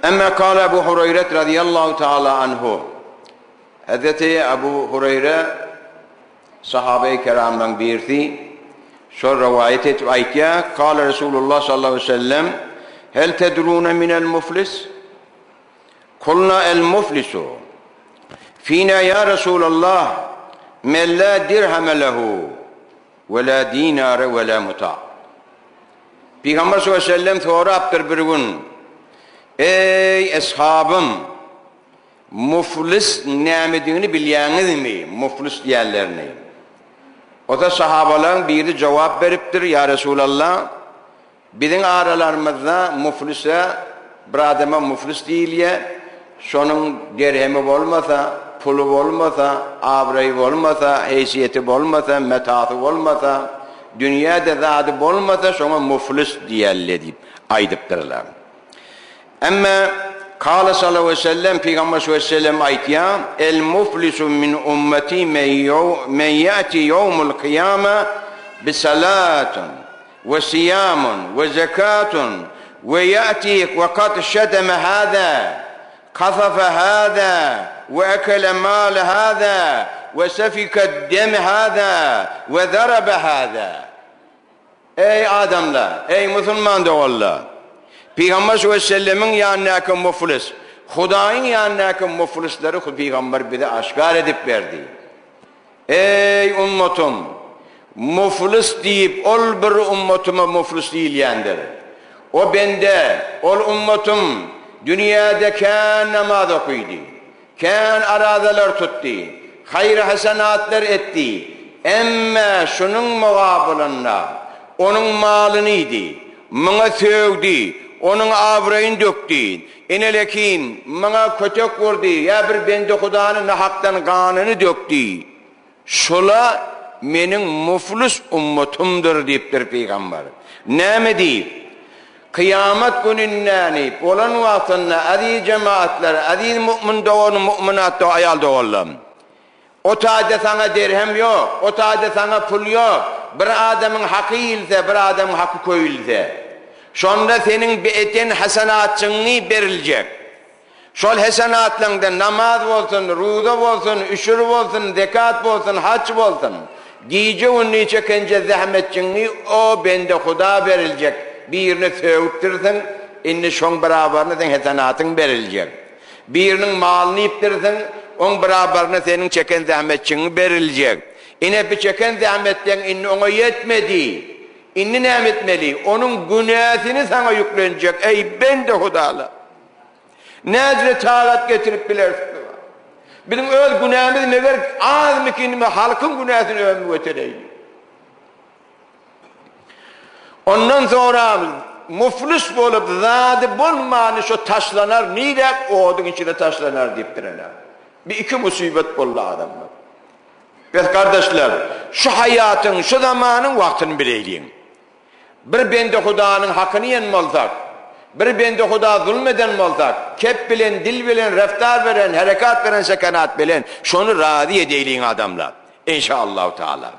Emme kâle Ebu Hureyre radıyallahu teâlâ anhu. Hazreti Ebu Hureyre sahabe-i keramdan birisi. Sonra rivayet et aytya kâle Resulullah sallallahu aleyhi ve sellem hel tedrûne minel muflis? Kulna el muflisu fîne ya Resulallah men la dirheme lehu ve la dinare ve la muta. Peygamber sallallahu aleyhi ve sellem soraptır bir gün: ey eshabım, muflis nemediğini bilyeniz mi? Muflis diyenlerini. O da sahabaların biri cevap veriptir: ya Resulallah, bizim aralarımızda muflise, bir adama muflis değil ya, sonun dirhemi olmasa, pulu olmasa, avrayı olmasa, heysiyeti olmasa, metatı olmasa, dünyada zatı olmasa, sonra muflis diyerler deyip aydıptırlar. Ama kâle sallallahu aleyhi ve sellem, Peygamber sallallahu aleyhi ve sellem aytya: el muflisu min ummeti men ya'ti yevmul kıyame bi salatun ve siyamun ve zekatun ve ya'ti ve kad şedeme hâzâ kazafe hâzâ ve ekele mâle hâzâ ve sefike dem hâzâ ve zarabe hâzâ. Ey adamlar, ey Müslüman doğullar, Peygamber sallallahu aleyhi ve sellemin yanındaki muflis, Hudayın yanındaki muflisleri Peygamber bize aşkar edip verdi. Ey ümmetim, muflis deyip ol bir ümmetime muflis değilyendir. O bende, ol ümmetim dünyada kan namaz okuydu, kan arazalar tuttu, hayır hasenatlar etti. Emme şunun mukabilinde onun malınıydı, bana sövdü, onun avrayını döktü. İnelekin bana kötek vurdu, ya bir bende Hudanın haktan kanını döktü. Şula menin muflis ümmetimdir deyiptir Peygamber. Ne mi deyip? Kıyamet gününden olan vaktinde aziz cemaatler, aziz mümin doğanı, müminat doğu, ayal doğalım. O tade sana dirhem yok, o tade sana pul yok. Bir adamın hakkı ilse, bir adamın hakkı koyulse, sonra senin bir etin hasenatçını verilecek. Şol hasenatlarında namaz olsun, ruza olsun, üşür olsun, zekat olsun, hac olsun, giyce unni çekince zahmetçini o bende Huda verilecek. Birini sövüptirsin, inni şon beraberine sen hasenatın verilecek. Birinin malını iptirsin, on beraberine senin çeken zahmetçini verilecek. İne bir çeken zahmetten inni ona yetmedi. İnni ne etmeli? Onun günahını sana yüklenecek. Ey ben de Hudalı. Necre tağat getirip bilersin. Bizim öyle günahımız ne ver? Az mı ki halkın günahını ömrü ötereyim. Ondan sonra muflis olup zadı bulmanı şu taşlanar. Neyde? O odun içine taşlanar deyip direnler. Bir iki musibet buldu adamlar. Ve kardeşler, şu hayatın, şu zamanın vaktini bileyim. Bir bende Huda'nın hakkını yenme olsak, bir bende Huda zulmeden olsak, kep bilen, dil bilen, reftar veren, harekat veren, sekanat bilen, şunu razı edeylin adamlar. İnşallah Teala.